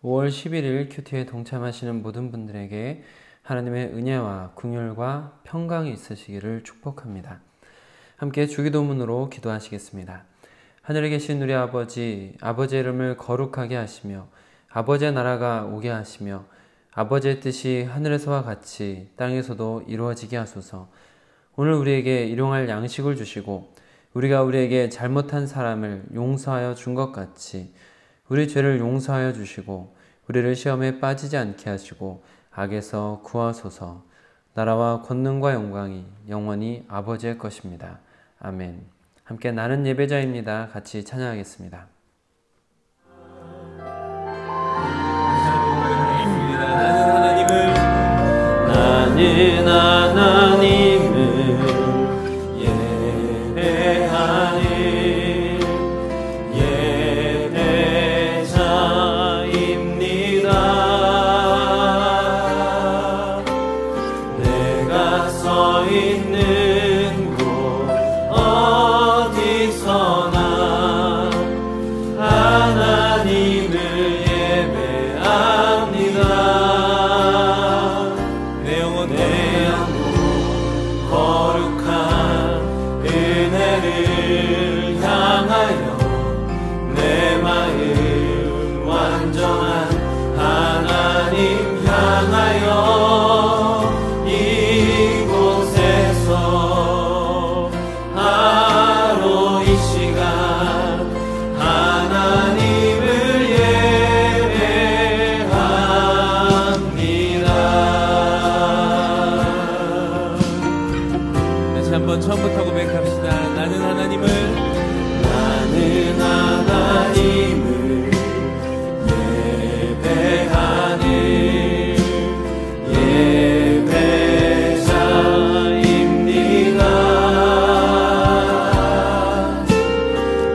5월 11일 큐티에 동참하시는 모든 분들에게 하나님의 은혜와 긍휼과 평강이 있으시기를 축복합니다. 함께 주기도문으로 기도하시겠습니다. 하늘에 계신 우리 아버지, 아버지의 이름을 거룩하게 하시며 아버지의 나라가 오게 하시며 아버지의 뜻이 하늘에서와 같이 땅에서도 이루어지게 하소서. 오늘 우리에게 일용할 양식을 주시고 우리가 우리에게 잘못한 사람을 용서하여 준 것 같이 우리 죄를 용서하여 주시고 우리를 시험에 빠지지 않게 하시고 악에서 구하소서. 나라와 권능과 영광이 영원히 아버지의 것입니다. 아멘. 함께 나는 예배자입니다. 같이 찬양하겠습니다. 나는 하나님을 처음부터 고백합시다. 나는 하나님을 예배하는 예배자입니다.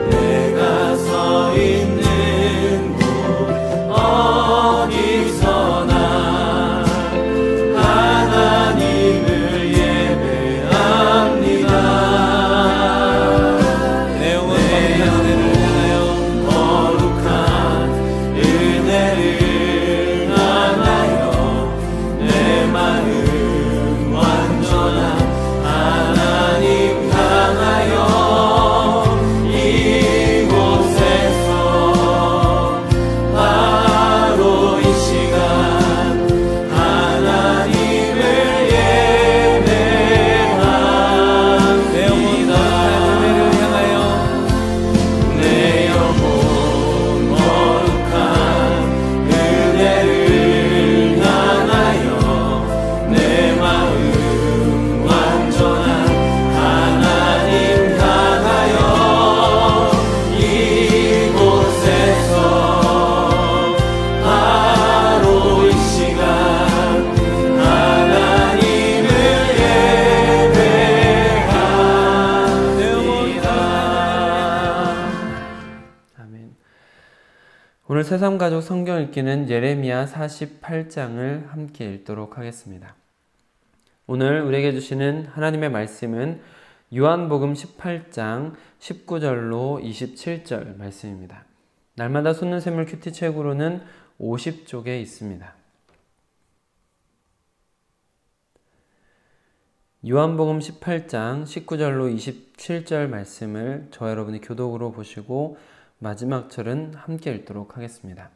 내가 서 있는 곳 어디서나 하나님을 오늘 새삼가족 성경 읽기는 예레미야 48장을 함께 읽도록 하겠습니다. 오늘 우리에게 주시는 하나님의 말씀은 요한복음 18장 19절로 27절 말씀입니다. 날마다 솟는 샘물 큐티 책으로는 50쪽에 있습니다. 요한복음 18장 19절로 27절 말씀을 저와 여러분이 교독으로 보시고 마지막 절은 함께 읽도록 하겠습니다.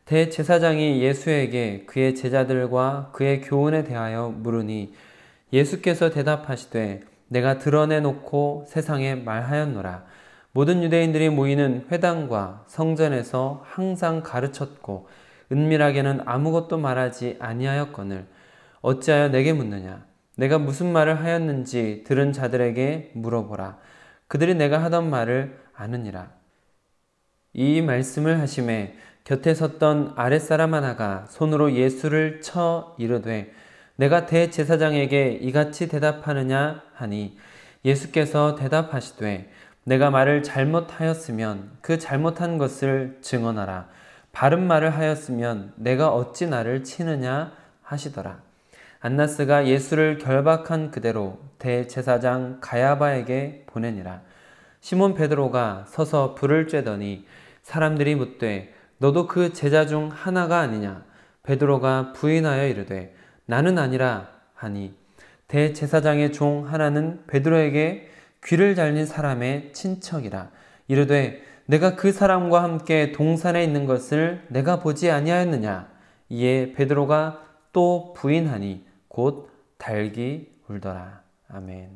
대제사장이 예수에게 그의 제자들과 그의 교훈에 대하여 물으니 예수께서 대답하시되 내가 드러내놓고 세상에 말하였노라. 모든 유대인들이 모이는 회당과 성전에서 항상 가르쳤고 은밀하게는 아무것도 말하지 아니하였거늘 어찌하여 내게 묻느냐. 내가 무슨 말을 하였는지 들은 자들에게 물어보라. 그들이 내가 하던 말을 아느니라. 이 말씀을 하심에 곁에 섰던 아랫사람 하나가 손으로 예수를 쳐 이르되 내가 대제사장에게 이같이 대답하느냐 하니 예수께서 대답하시되 내가 말을 잘못하였으면 그 잘못한 것을 증언하라. 바른 말을 하였으면 내가 어찌 나를 치느냐 하시더라. 안나스가 예수를 결박한 그대로 대제사장 가야바에게 보내니라. 시몬 베드로가 서서 불을 쬐더니 사람들이 묻되 너도 그 제자 중 하나가 아니냐? 베드로가 부인하여 이르되 나는 아니라 하니 대제사장의 종 하나는 베드로에게 귀를 잘린 사람의 친척이라 이르되 내가 그 사람과 함께 동산에 있는 것을 내가 보지 아니하였느냐? 이에 베드로가 또 부인하니 곧 달기 울더라. 아멘.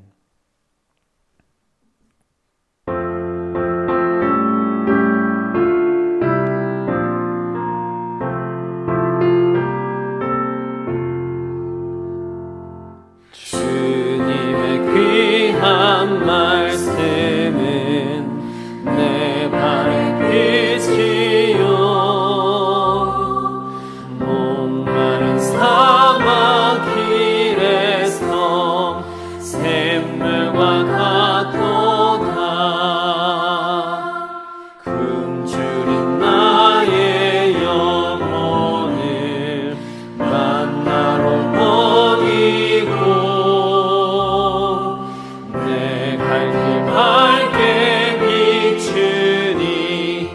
주님의 귀한 말씀은 내 발의 빛이요 목마른 사막 길에서 샘물과 같도다. 굶주린 나의 영혼을 만나러 버리고 내 갈 길 밝게 비추니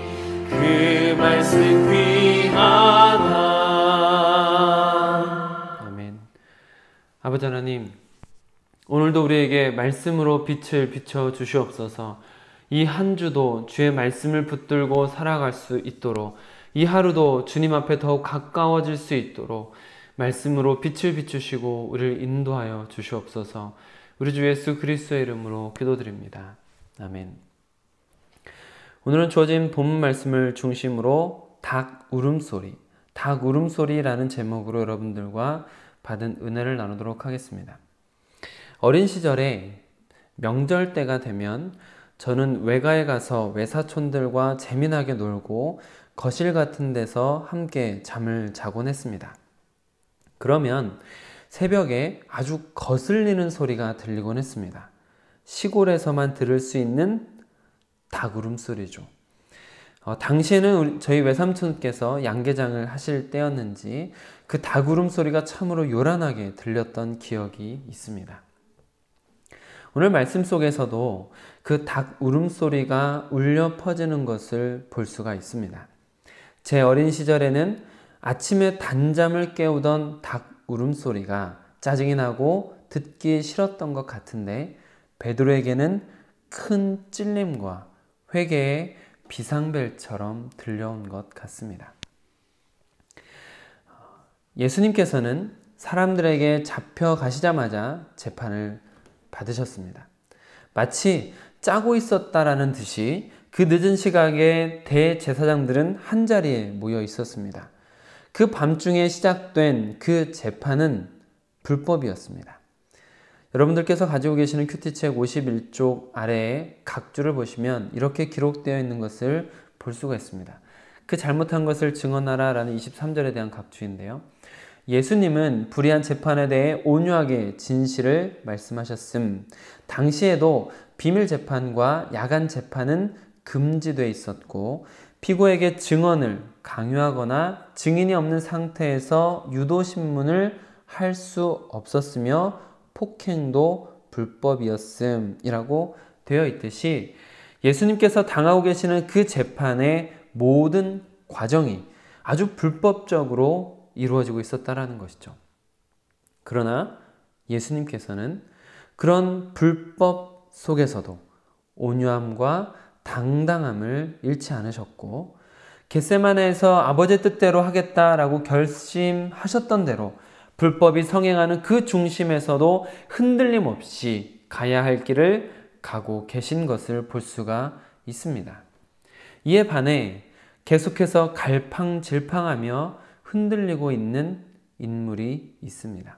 그 말씀 귀하다. 아멘. 아버지 하나님, 오늘도 우리에게 말씀으로 빛을 비춰 주시옵소서. 이 한 주도 주의 말씀을 붙들고 살아갈 수 있도록, 이 하루도 주님 앞에 더욱 가까워질 수 있도록 말씀으로 빛을 비추시고 우리를 인도하여 주시옵소서. 우리 주 예수 그리스도의 이름으로 기도드립니다. 아멘. 오늘은 주어진 본문 말씀을 중심으로 닭 울음소리라는 제목으로 여러분들과 받은 은혜를 나누도록 하겠습니다. 어린 시절에 명절 때가 되면 저는 외가에 가서 외사촌들과 재미나게 놀고 거실 같은 데서 함께 잠을 자곤 했습니다. 그러면 새벽에 아주 거슬리는 소리가 들리곤 했습니다. 시골에서만 들을 수 있는 닭 울음소리죠. 당시에는 저희 외삼촌께서 양계장을 하실 때였는지 그 닭 울음소리가 참으로 요란하게 들렸던 기억이 있습니다. 오늘 말씀 속에서도 그 닭 울음소리가 울려 퍼지는 것을 볼 수가 있습니다. 제 어린 시절에는 아침에 단잠을 깨우던 닭 울음소리가 짜증이 나고 듣기 싫었던 것 같은데 베드로에게는 큰 찔림과 회개의 비상벨처럼 들려온 것 같습니다. 예수님께서는 사람들에게 잡혀가시자마자 재판을 받으셨습니다. 마치 짜고 있었다라는 듯이 그 늦은 시각에 대제사장들은 한자리에 모여 있었습니다. 그 밤중에 시작된 그 재판은 불법이었습니다. 여러분들께서 가지고 계시는 큐티책 51쪽 아래에 각주를 보시면 이렇게 기록되어 있는 것을 볼 수가 있습니다. 그 잘못한 것을 증언하라 라는 23절에 대한 각주인데요. 예수님은 불의한 재판에 대해 온유하게 진실을 말씀하셨음. 당시에도 비밀 재판과 야간 재판은 금지되어 있었고 피고에게 증언을 강요하거나 증인이 없는 상태에서 유도신문을 할 수 없었으며 폭행도 불법이었음이라고 되어 있듯이 예수님께서 당하고 계시는 그 재판의 모든 과정이 아주 불법적으로 이루어지고 있었다라는 것이죠. 그러나 예수님께서는 그런 불법 속에서도 온유함과 당당함을 잃지 않으셨고 겟세마네에서 아버지의 뜻대로 하겠다라고 결심하셨던 대로 불법이 성행하는 그 중심에서도 흔들림 없이 가야 할 길을 가고 계신 것을 볼 수가 있습니다. 이에 반해 계속해서 갈팡질팡하며 흔들리고 있는 인물이 있습니다.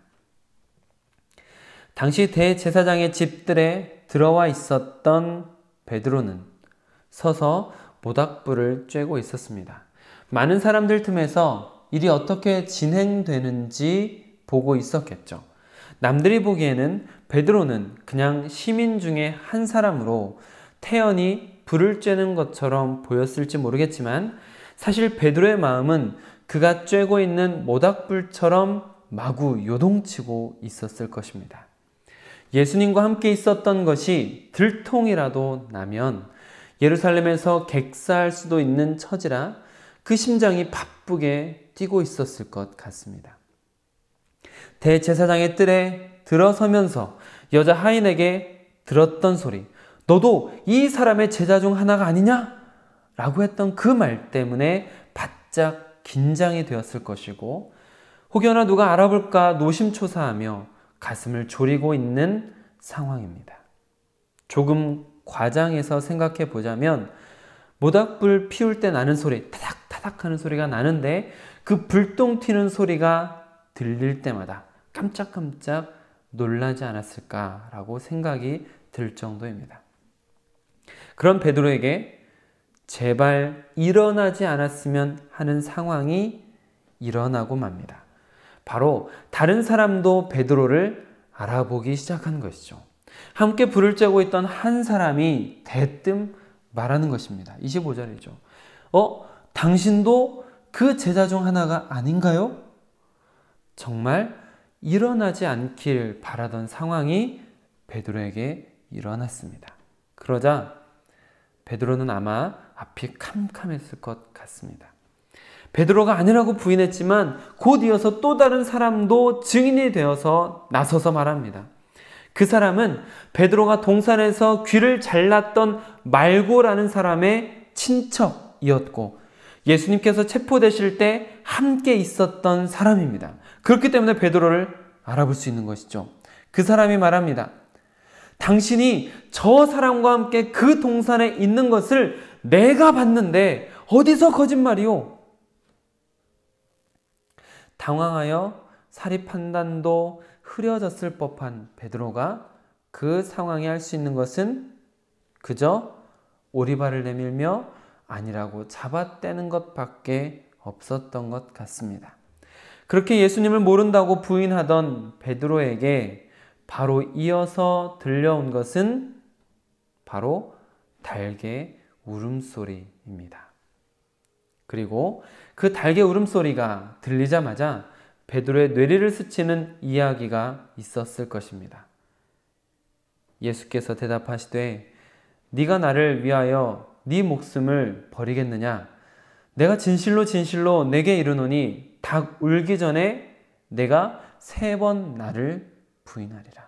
당시 대제사장의 집들에 들어와 있었던 베드로는 서서 모닥불을 쬐고 있었습니다. 많은 사람들 틈에서 일이 어떻게 진행되는지 보고 있었겠죠. 남들이 보기에는 베드로는 그냥 시민 중에 한 사람으로 태연히 불을 쬐는 것처럼 보였을지 모르겠지만 사실 베드로의 마음은 그가 쬐고 있는 모닥불처럼 마구 요동치고 있었을 것입니다. 예수님과 함께 있었던 것이 들통이라도 나면 예루살렘에서 객사할 수도 있는 처지라 그 심장이 바쁘게 뛰고 있었을 것 같습니다. 대제사장의 뜰에 들어서면서 여자 하인에게 들었던 소리, 너도 이 사람의 제자 중 하나가 아니냐? 라고 했던 그 말 때문에 바짝 긴장이 되었을 것이고, 혹여나 누가 알아볼까 노심초사하며 가슴을 졸이고 있는 상황입니다. 조금 과장해서 생각해 보자면 모닥불 피울 때 나는 소리, 타닥타닥 하는 소리가 나는데 그 불똥 튀는 소리가 들릴 때마다 깜짝깜짝 놀라지 않았을까라고 생각이 들 정도입니다. 그런 베드로에게 제발 일어나지 않았으면 하는 상황이 일어나고 맙니다. 바로 다른 사람도 베드로를 알아보기 시작한 것이죠. 함께 불을 쬐고 있던 한 사람이 대뜸 말하는 것입니다. 25절이죠. 당신도 그 제자 중 하나가 아닌가요? 정말 일어나지 않길 바라던 상황이 베드로에게 일어났습니다. 그러자 베드로는 아마 앞이 캄캄했을 것 같습니다. 베드로가 아니라고 부인했지만 곧 이어서 또 다른 사람도 증인이 되어서 나서서 말합니다. 그 사람은 베드로가 동산에서 귀를 잘랐던 말고라는 사람의 친척이었고 예수님께서 체포되실 때 함께 있었던 사람입니다. 그렇기 때문에 베드로를 알아볼 수 있는 것이죠. 그 사람이 말합니다. 당신이 저 사람과 함께 그 동산에 있는 것을 내가 봤는데 어디서 거짓말이요? 당황하여 사리 판단도 흐려졌을 법한 베드로가 그 상황에 할 수 있는 것은 그저 오리발을 내밀며 아니라고 잡아떼는 것밖에 없었던 것 같습니다. 그렇게 예수님을 모른다고 부인하던 베드로에게 바로 이어서 들려온 것은 바로 달개 울음소리입니다. 그리고 그 달개 울음소리가 들리자마자 베드로의 뇌리를 스치는 이야기가 있었을 것입니다. 예수께서 대답하시되 네가 나를 위하여 네 목숨을 버리겠느냐? 내가 진실로 진실로 내게 이르노니 닭 울기 전에 내가 3번 나를 부인하리라.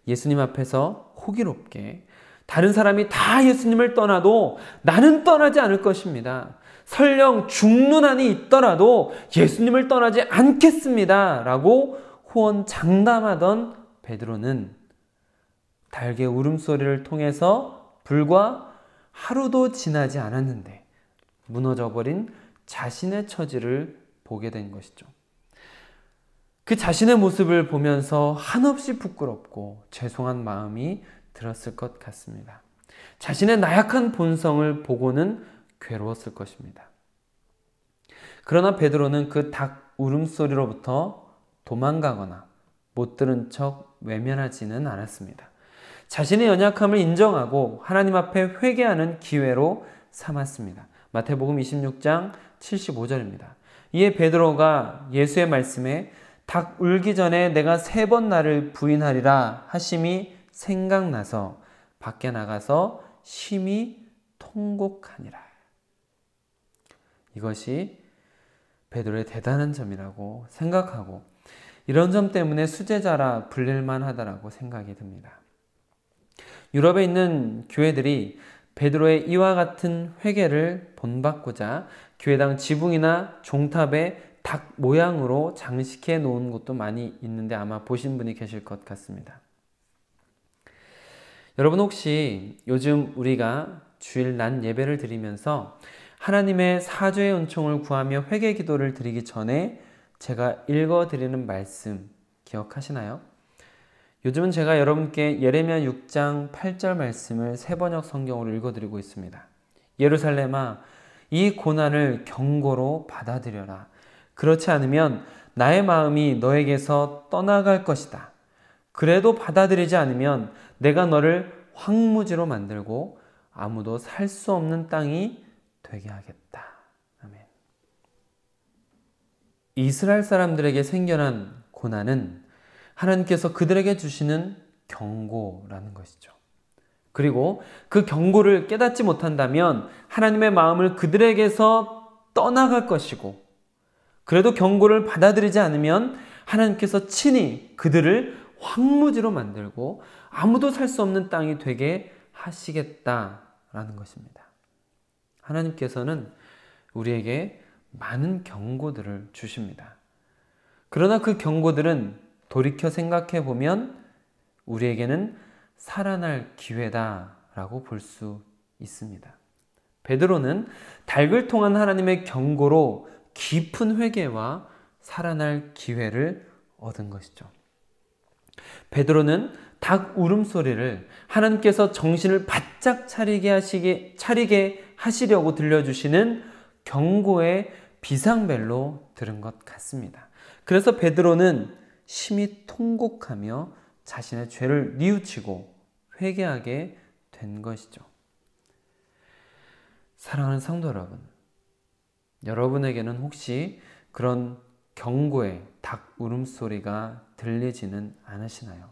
예수님 앞에서 호기롭게 다른 사람이 다 예수님을 떠나도 나는 떠나지 않을 것입니다. 설령 죽는 한이 있더라도 예수님을 떠나지 않겠습니다. 라고 호언장담하던 베드로는 달개 울음소리를 통해서 불과 하루도 지나지 않았는데 무너져버린 자신의 처지를 보게 된 것이죠. 그 자신의 모습을 보면서 한없이 부끄럽고 죄송한 마음이 들었을 것 같습니다. 자신의 나약한 본성을 보고는 괴로웠을 것입니다. 그러나 베드로는 그 닭 울음소리로부터 도망가거나 못 들은 척 외면하지는 않았습니다. 자신의 연약함을 인정하고 하나님 앞에 회개하는 기회로 삼았습니다. 마태복음 26장 75절입니다. 이에 베드로가 예수의 말씀에 닭 울기 전에 내가 3번 나를 부인하리라 하심이 생각나서 밖에 나가서 심히 통곡하니라. 이것이 베드로의 대단한 점이라고 생각하고 이런 점 때문에 수제자라 불릴만 하다라고 생각이 듭니다. 유럽에 있는 교회들이 베드로의 이와 같은 회개를 본받고자 교회당 지붕이나 종탑에 닭 모양으로 장식해 놓은 곳도 많이 있는데 아마 보신 분이 계실 것 같습니다. 여러분 혹시 요즘 우리가 주일 낮 예배를 드리면서 하나님의 사죄의 은총을 구하며 회개 기도를 드리기 전에 제가 읽어드리는 말씀 기억하시나요? 요즘은 제가 여러분께 예레미야 6장 8절 말씀을 새번역 성경으로 읽어드리고 있습니다. 예루살렘아, 이 고난을 경고로 받아들여라. 그렇지 않으면 나의 마음이 너에게서 떠나갈 것이다. 그래도 받아들이지 않으면 내가 너를 황무지로 만들고 아무도 살 수 없는 땅이 되게 하겠다. 아멘. 이스라엘 사람들에게 생겨난 고난은 하나님께서 그들에게 주시는 경고라는 것이죠. 그리고 그 경고를 깨닫지 못한다면 하나님의 마음을 그들에게서 떠나갈 것이고, 그래도 경고를 받아들이지 않으면 하나님께서 친히 그들을 황무지로 만들고 아무도 살 수 없는 땅이 되게 하시겠다라는 것입니다. 하나님께서는 우리에게 많은 경고들을 주십니다. 그러나 그 경고들은 돌이켜 생각해 보면 우리에게는 살아날 기회다라고 볼 수 있습니다. 베드로는 닭을 통한 하나님의 경고로 깊은 회개와 살아날 기회를 얻은 것이죠. 베드로는 닭 울음소리를 하나님께서 정신을 바짝 차리게 하시려고 들려주시는 경고의 비상벨로 들은 것 같습니다. 그래서 베드로는 심히 통곡하며 자신의 죄를 뉘우치고 회개하게 된 것이죠. 사랑하는 성도 여러분, 여러분에게는 혹시 그런 경고의 닭 울음소리가 들리지는 않으시나요?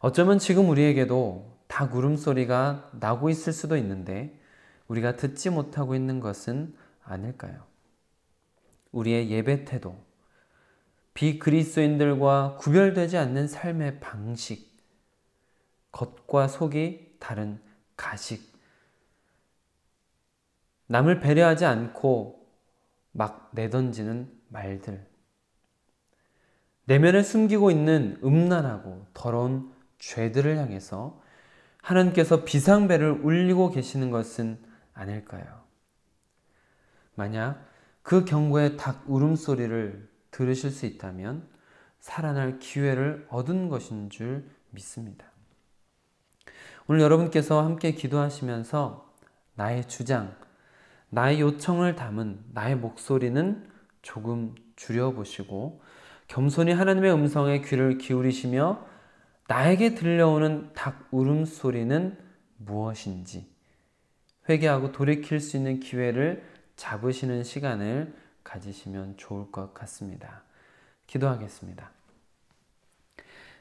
어쩌면 지금 우리에게도 닭 울음소리가 나고 있을 수도 있는데 우리가 듣지 못하고 있는 것은 아닐까요? 우리의 예배 태도, 비그리스도인들과 구별되지 않는 삶의 방식, 겉과 속이 다른 가식, 남을 배려하지 않고 막 내던지는 말들, 내면에 숨기고 있는 음란하고 더러운 죄들을 향해서 하나님께서 비상벨을 울리고 계시는 것은 아닐까요? 만약 그 경고의 닭 울음소리를 들으실 수 있다면 살아날 기회를 얻은 것인 줄 믿습니다. 오늘 여러분께서 함께 기도하시면서 나의 주장, 나의 요청을 담은 나의 목소리는 조금 줄여보시고 겸손히 하나님의 음성에 귀를 기울이시며 나에게 들려오는 닭 울음소리는 무엇인지 회개하고 돌이킬 수 있는 기회를 잡으시는 시간을 가지시면 좋을 것 같습니다. 기도하겠습니다.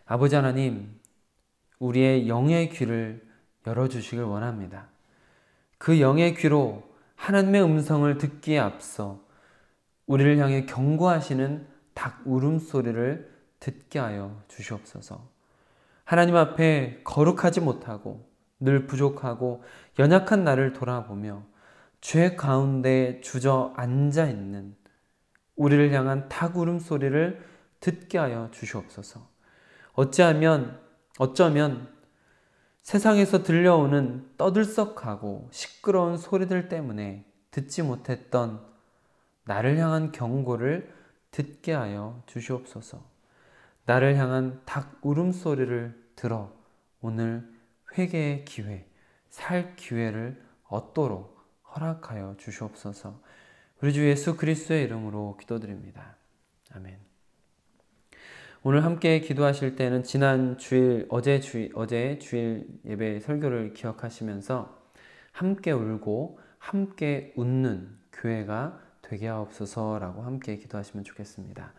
아버지 하나님, 우리의 영의 귀를 열어주시길 원합니다. 그 영의 귀로 하나님의 음성을 듣기에 앞서 우리를 향해 경고하시는 닭 울음소리를 듣게 하여 주시옵소서. 하나님 앞에 거룩하지 못하고 늘 부족하고 연약한 나를 돌아보며 죄 가운데 주저앉아 있는 우리를 향한 닭 울음소리를 듣게 하여 주시옵소서. 어쩌면 세상에서 들려오는 떠들썩하고 시끄러운 소리들 때문에 듣지 못했던 나를 향한 경고를 듣게 하여 주시옵소서. 나를 향한 닭 울음소리를 들어 오늘 회개의 기회, 살 기회를 얻도록 허락하여 주시옵소서. 우리 주 예수 그리스도의 이름으로 기도드립니다. 아멘. 오늘 함께 기도하실 때는 지난 주일, 어제 주일 예배 설교를 기억하시면서 함께 울고 함께 웃는 교회가 되게 하옵소서라고 함께 기도하시면 좋겠습니다.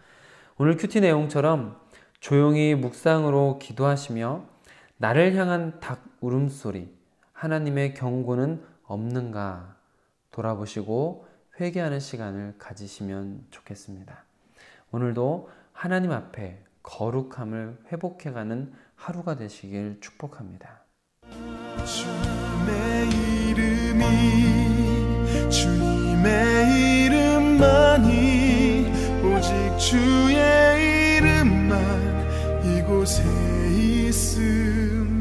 오늘 큐티 내용처럼 조용히 묵상으로 기도하시며 나를 향한 닭 울음소리, 하나님의 경고는 없는가 돌아보시고 회개하는 시간을 가지시면 좋겠습니다. 오늘도 하나님 앞에 거룩함을 회복해가는 하루가 되시길 축복합니다. 주님의 이름이 주님의 이름만이 오직 주의 이름만 이곳에 있음